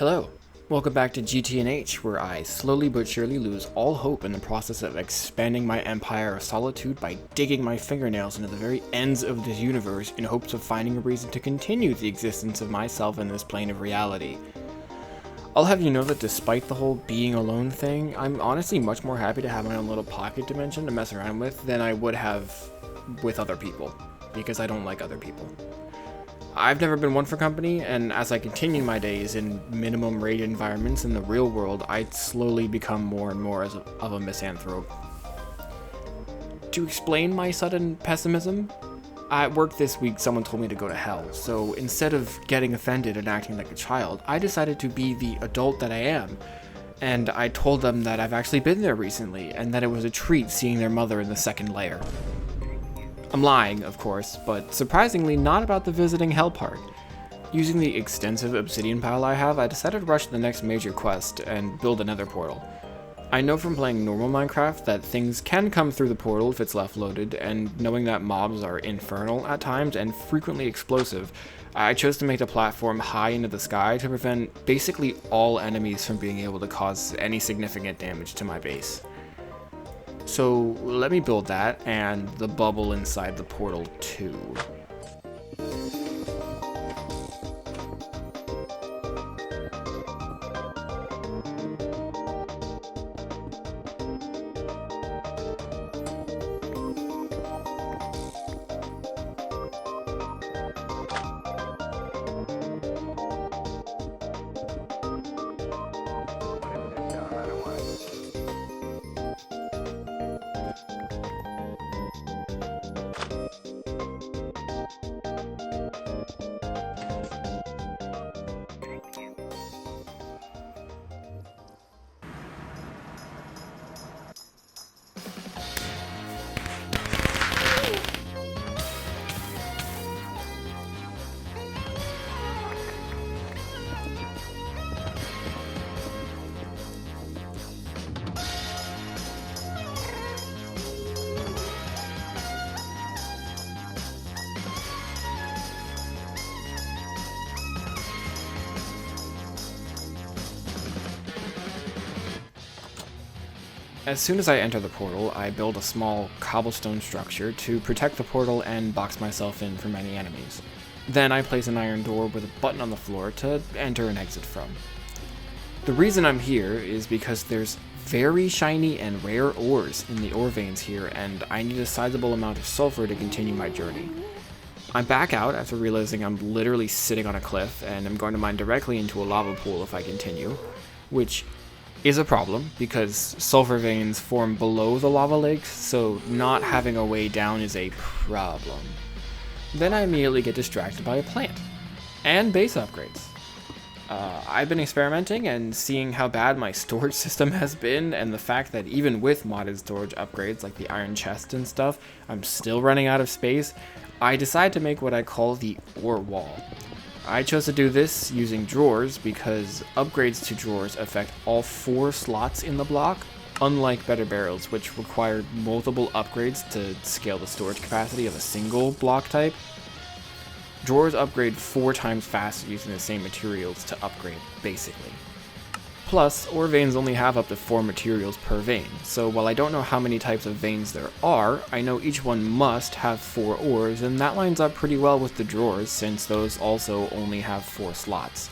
Hello, welcome back to GTNH, where I slowly but surely lose all hope in the process of expanding my empire of solitude by digging my fingernails into the very ends of this universe in hopes of finding a reason to continue the existence of myself in this plane of reality. I'll have you know that despite the whole being alone thing, I'm honestly much more happy to have my own little pocket dimension to mess around with than I would have with other people, because I don't like other people. I've never been one for company, and as I continue my days in minimum rate environments in the real world, I slowly become more and more of a misanthrope. To explain my sudden pessimism, at work this week someone told me to go to hell, so instead of getting offended and acting like a child, I decided to be the adult that I am, and I told them that I've actually been there recently, and that it was a treat seeing their mother in the second layer. I'm lying, of course, but surprisingly not about the visiting hell part. Using the extensive obsidian pile I have, I decided to rush the next major quest and build another portal. I know from playing normal Minecraft that things can come through the portal if it's left loaded, and knowing that mobs are infernal at times and frequently explosive, I chose to make the platform high into the sky to prevent basically all enemies from being able to cause any significant damage to my base. So let me build that, and the bubble inside the portal too. As soon as I enter the portal, I build a small cobblestone structure to protect the portal and box myself in from any enemies. Then I place an iron door with a button on the floor to enter and exit from. The reason I'm here is because there's very shiny and rare ores in the ore veins here, and I need a sizable amount of sulfur to continue my journey. I'm back out after realizing I'm literally sitting on a cliff, and I'm going to mine directly into a lava pool if I continue, which is a problem because sulfur veins form below the lava lakes, so not having a way down is a problem. Then I immediately get distracted by a plant and base upgrades. I've been experimenting and seeing how bad my storage system has been, and the fact that even with modded storage upgrades like the iron chest and stuff, I'm still running out of space. I decided to make what I call the ore wall. I chose to do this using drawers because upgrades to drawers affect all 4 slots in the block, unlike better barrels, which require multiple upgrades to scale the storage capacity of a single block type. Drawers upgrade 4 times faster using the same materials to upgrade, basically. Plus, ore veins only have up to 4 materials per vein, so while I don't know how many types of veins there are, I know each one must have 4 ores, and that lines up pretty well with the drawers since those also only have 4 slots.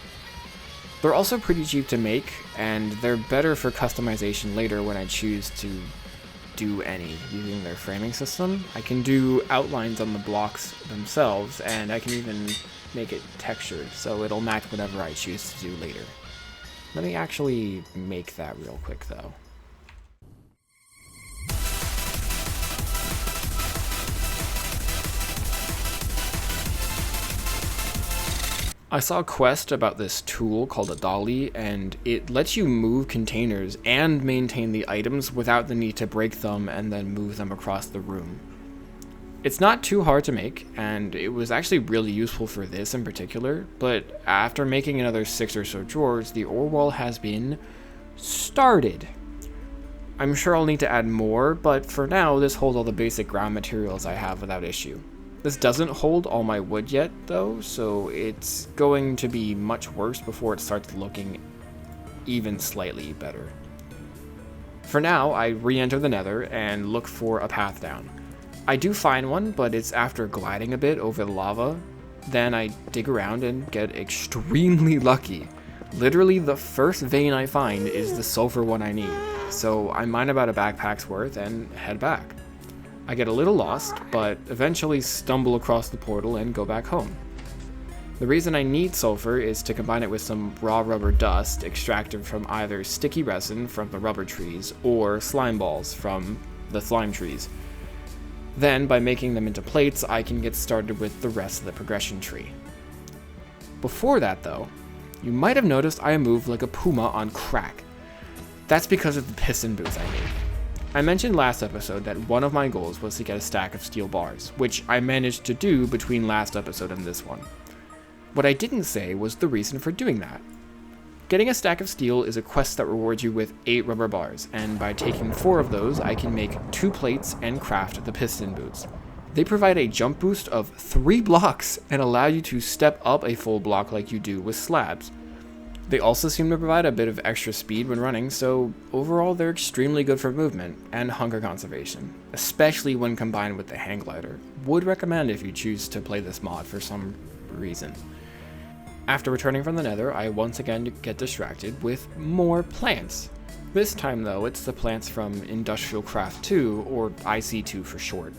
They're also pretty cheap to make, and they're better for customization later when I choose to do any using their framing system. I can do outlines on the blocks themselves, and I can even make it textured, so it'll match whatever I choose to do later. Let me actually make that real quick, though. I saw a quest about this tool called a dolly, and it lets you move containers and maintain the items without the need to break them and then move them across the room. It's not too hard to make, and it was actually really useful for this in particular, but after making another 6 or so drawers, the ore wall has been started. I'm sure I'll need to add more, but for now, this holds all the basic ground materials I have without issue. This doesn't hold all my wood yet, though, so it's going to be much worse before it starts looking even slightly better. For now, I re-enter the Nether and look for a path down. I do find one, but it's after gliding a bit over the lava. Then I dig around and get extremely lucky. Literally the first vein I find is the sulfur one I need, so I mine about a backpack's worth and head back. I get a little lost, but eventually stumble across the portal and go back home. The reason I need sulfur is to combine it with some raw rubber dust extracted from either sticky resin from the rubber trees or slime balls from the slime trees. Then, by making them into plates, I can get started with the rest of the progression tree. Before that, though, you might have noticed I moved like a puma on crack. That's because of the piston boots I made. I mentioned last episode that one of my goals was to get a stack of steel bars, which I managed to do between last episode and this one. What I didn't say was the reason for doing that. Getting a stack of steel is a quest that rewards you with 8 rubber bars, and by taking 4 of those, I can make 2 plates and craft the piston boots. They provide a jump boost of 3 blocks and allow you to step up a full block like you do with slabs. They also seem to provide a bit of extra speed when running, so overall they're extremely good for movement and hunger conservation, especially when combined with the hang glider. Would recommend if you choose to play this mod for some reason. After returning from the Nether, I once again get distracted with more plants. This time though, it's the plants from Industrial Craft 2, or IC2 for short.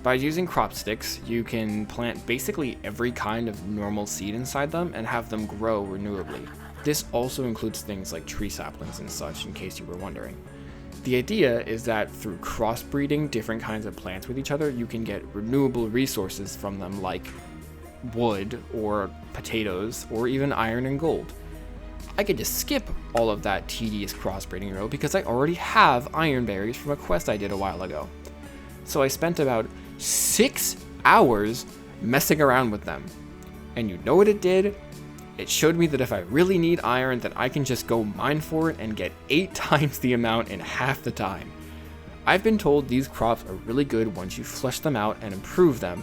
By using crop sticks, you can plant basically every kind of normal seed inside them and have them grow renewably. This also includes things like tree saplings and such, in case you were wondering. The idea is that through crossbreeding different kinds of plants with each other, you can get renewable resources from them like wood or potatoes or even iron and gold. I could just skip all of that tedious crossbreeding row because I already have iron berries from a quest I did a while ago. So I spent about 6 hours messing around with them. And you know what it did? It showed me that if I really need iron, then I can just go mine for it and get 8 times the amount in half the time. I've been told these crops are really good once you flesh them out and improve them,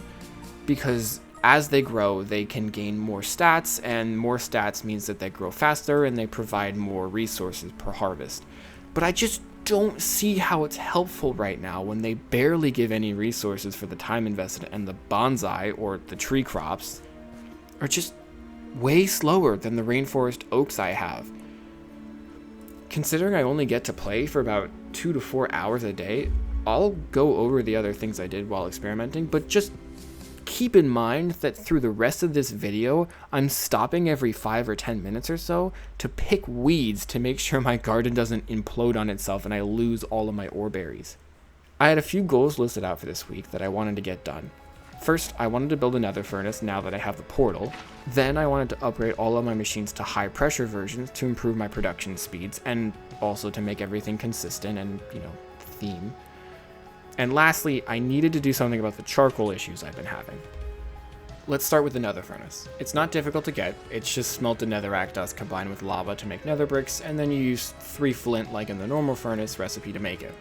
because as they grow, they can gain more stats, and more stats means that they grow faster and they provide more resources per harvest. But I just don't see how it's helpful right now when they barely give any resources for the time invested, and the bonsai, or the tree crops, are just way slower than the rainforest oaks I have. Considering I only get to play for about 2 to 4 hours a day, I'll go over the other things I did while experimenting, but just keep in mind that through the rest of this video, I'm stopping every 5 or 10 minutes or so to pick weeds to make sure my garden doesn't implode on itself and I lose all of my ore berries. I had a few goals listed out for this week that I wanted to get done. First, I wanted to build a nether furnace now that I have the portal. Then I wanted to upgrade all of my machines to high pressure versions to improve my production speeds and also to make everything consistent and, theme. And lastly, I needed to do something about the charcoal issues I've been having. Let's start with the nether furnace. It's not difficult to get, it's just smelted netherrack dust combined with lava to make nether bricks, and then you use 3 flint like in the normal furnace recipe to make it.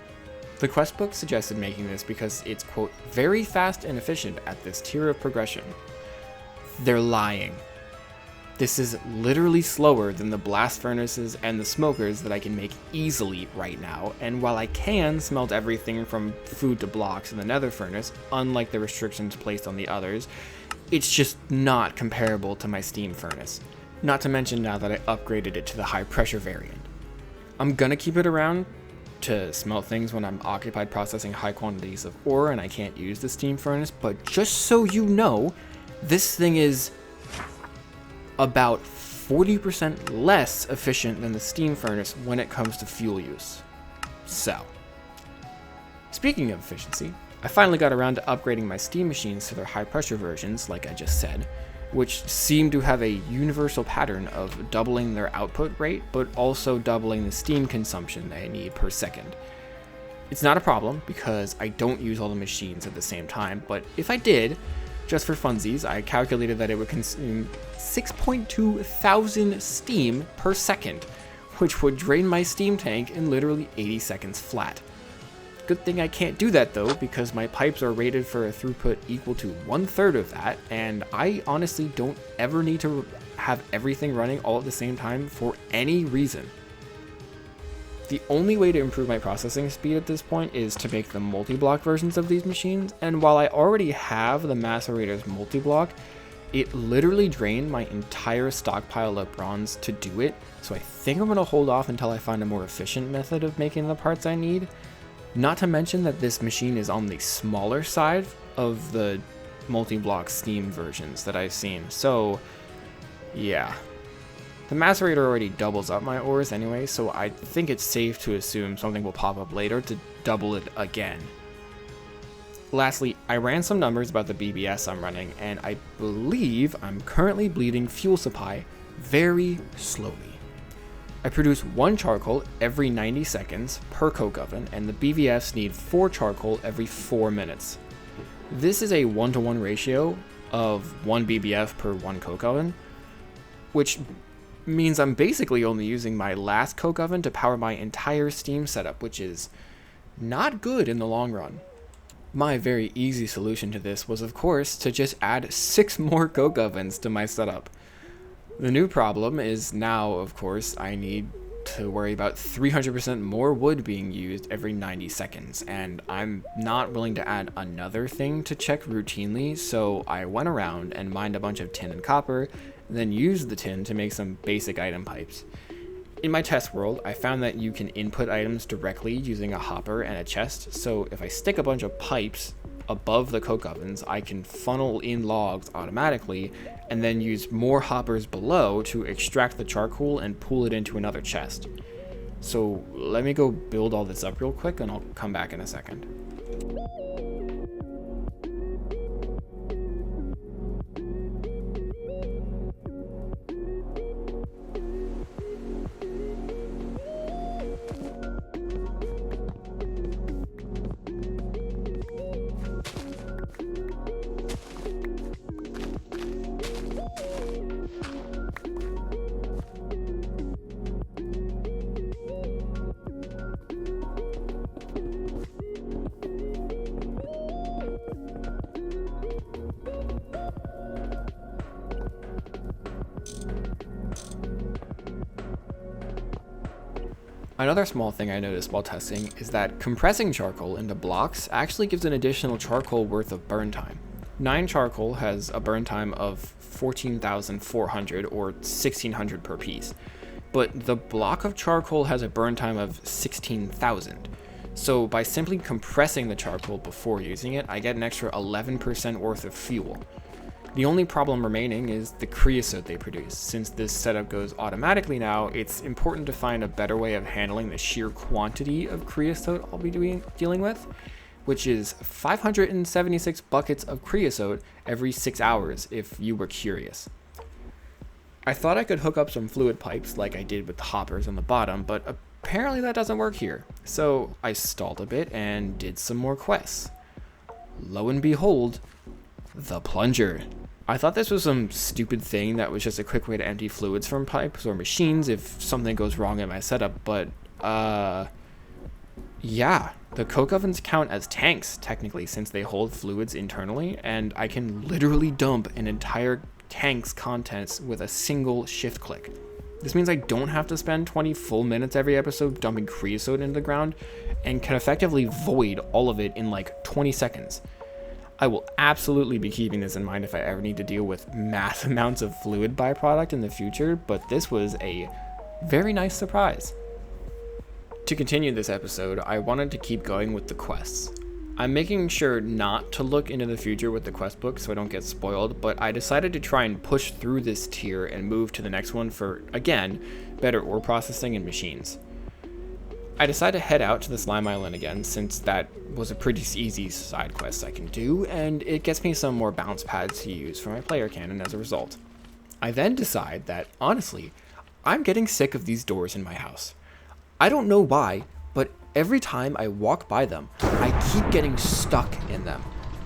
The quest book suggested making this because it's, quote, very fast and efficient at this tier of progression. They're lying. This is literally slower than the blast furnaces and the smokers that I can make easily right now, and while I can smelt everything from food to blocks in the nether furnace, unlike the restrictions placed on the others, it's just not comparable to my steam furnace. Not to mention now that I upgraded it to the high pressure variant. I'm gonna keep it around to smelt things when I'm occupied processing high quantities of ore and I can't use the steam furnace, but just so you know, this thing is about 40% less efficient than the steam furnace when it comes to fuel use. So, speaking of efficiency, I finally got around to upgrading my steam machines to their high pressure versions, like I just said, which seem to have a universal pattern of doubling their output rate, but also doubling the steam consumption they need per second. It's not a problem because I don't use all the machines at the same time, but if I did, just for funsies, I calculated that it would consume 6.2 thousand steam per second, which would drain my steam tank in literally 80 seconds flat. Good thing I can't do that though, because my pipes are rated for a throughput equal to 1/3 of that, and I honestly don't ever need to have everything running all at the same time for any reason. The only way to improve my processing speed at this point is to make the multi-block versions of these machines, and while I already have the Macerator's multi-block, it literally drained my entire stockpile of bronze to do it, so I think I'm going to hold off until I find a more efficient method of making the parts I need. Not to mention that this machine is on the smaller side of the multi-block Steam versions that I've seen, so yeah. The Macerator already doubles up my ores anyway, so I think it's safe to assume something will pop up later to double it again. Lastly, I ran some numbers about the BBS I'm running, and I believe I'm currently bleeding fuel supply very slowly. I produce 1 charcoal every 90 seconds per coke oven, and the BVS need 4 charcoal every 4 minutes. This is a 1-to-1 ratio of 1 BBF per 1 coke oven, which means I'm basically only using my last coke oven to power my entire Steam setup, which is not good in the long run. My very easy solution to this was, of course, to just add 6 more coke ovens to my setup. The new problem is now, of course, I need to worry about 300% more wood being used every 90 seconds, and I'm not willing to add another thing to check routinely, so I went around and mined a bunch of tin and copper, then used the tin to make some basic item pipes. In my test world, I found that you can input items directly using a hopper and a chest, so if I stick a bunch of pipes above the coke ovens, I can funnel in logs automatically, and then use more hoppers below to extract the charcoal and pull it into another chest. So let me go build all this up real quick, and I'll come back in a second. Another small thing I noticed while testing is that compressing charcoal into blocks actually gives an additional charcoal worth of burn time. 9 charcoal has a burn time of 14,400 or 1,600 per piece, but the block of charcoal has a burn time of 16,000. So by simply compressing the charcoal before using it, I get an extra 11% worth of fuel. The only problem remaining is the creosote they produce. Since this setup goes automatically now, it's important to find a better way of handling the sheer quantity of creosote I'll be dealing with, which is 576 buckets of creosote every 6 hours, if you were curious. I thought I could hook up some fluid pipes like I did with the hoppers on the bottom, but apparently that doesn't work here. So I stalled a bit and did some more quests. Lo and behold, the plunger. I thought this was some stupid thing that was just a quick way to empty fluids from pipes or machines if something goes wrong in my setup, but yeah, the coke ovens count as tanks technically since they hold fluids internally, and I can literally dump an entire tank's contents with a single shift click. This means I don't have to spend 20 full minutes every episode dumping creosote into the ground, and can effectively void all of it in like 20 seconds. I will absolutely be keeping this in mind if I ever need to deal with mass amounts of fluid byproduct in the future, but this was a very nice surprise. To continue this episode, I wanted to keep going with the quests. I'm making sure not to look into the future with the quest book so I don't get spoiled, but I decided to try and push through this tier and move to the next one for, again, better ore processing and machines. I decided to head out to the Slime Island again, since that was a pretty easy side quest I can do, and it gets me some more bounce pads to use for my player cannon as a result. I then decide that, honestly, I'm getting sick of these doors in my house. I don't know why, but every time I walk by them, I keep getting stuck in them,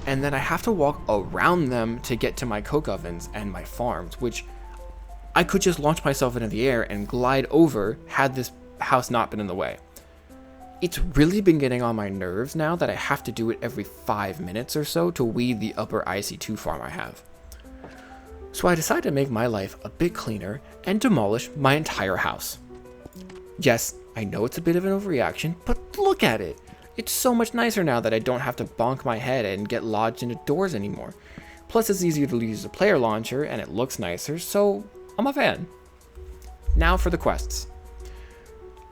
and then I have to walk around them to get to my coke ovens and my farms, which I could just launch myself into the air and glide over had this house not been in the way. It's really been getting on my nerves now that I have to do it every 5 minutes or so to weed the upper IC2 farm I have. So I decided to make my life a bit cleaner and demolish my entire house. Yes, I know it's a bit of an overreaction, but look at it. It's so much nicer now that I don't have to bonk my head and get lodged into doors anymore. Plus it's easier to use the player launcher and it looks nicer, so I'm a fan. Now for the quests.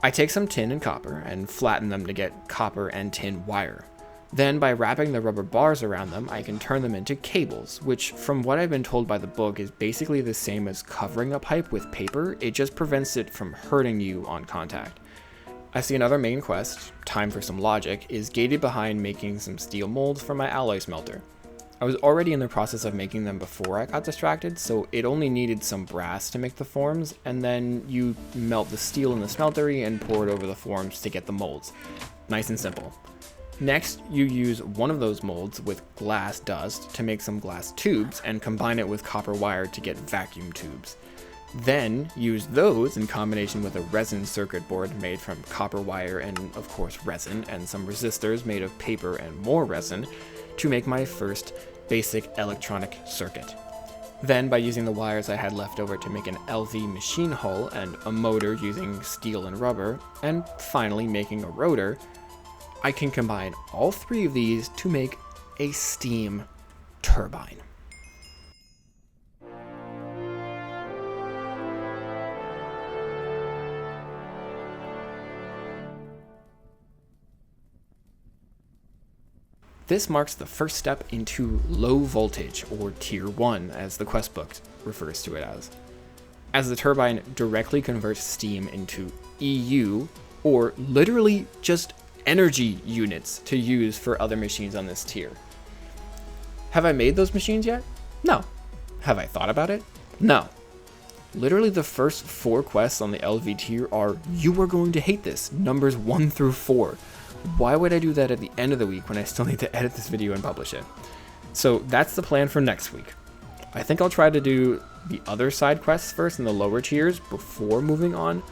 I take some tin and copper and flatten them to get copper and tin wire. Then, by wrapping the rubber bars around them, I can turn them into cables, which, from what I've been told by the book, is basically the same as covering a pipe with paper. It just prevents it from hurting you on contact. I see another main quest, time for some logic, is gated behind making some steel molds for my alloy smelter. I was already in the process of making them before I got distracted, so it only needed some brass to make the forms, and then you melt the steel in the smeltery and pour it over the forms to get the molds. Nice and simple. Next, you use one of those molds with glass dust to make some glass tubes and combine it with copper wire to get vacuum tubes. Then, use those in combination with a resin circuit board made from copper wire and, of course, resin, and some resistors made of paper and more resin to make my first basic electronic circuit. Then, by using the wires I had left over to make an LV machine hull and a motor using steel and rubber, and finally making a rotor, I can combine all three of these to make a steam turbine. This marks the first step into low voltage, or Tier 1, as the quest book refers to it as the turbine directly converts steam into EU, or literally just energy units to use for other machines on this tier. Have I made those machines yet? No. Have I thought about it? No. Literally the first 4 quests on the LV tier are "You are going to hate this," numbers 1 through 4. Why would I do that at the end of the week when I still need to edit this video and publish it? So that's the plan for next week. I think I'll try to do the other side quests first in the lower tiers before moving on.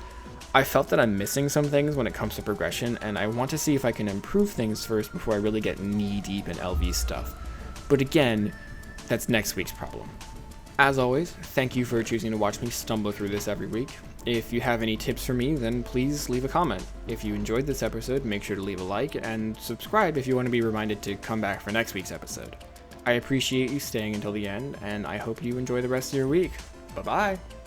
I felt that I'm missing some things when it comes to progression, and I want to see if I can improve things first before I really get knee deep in LV stuff. But again, that's next week's problem. As always, thank you for choosing to watch me stumble through this every week. If you have any tips for me, then please leave a comment. If you enjoyed this episode, make sure to leave a like and subscribe if you want to be reminded to come back for next week's episode. I appreciate you staying until the end, and I hope you enjoy the rest of your week. Bye-bye!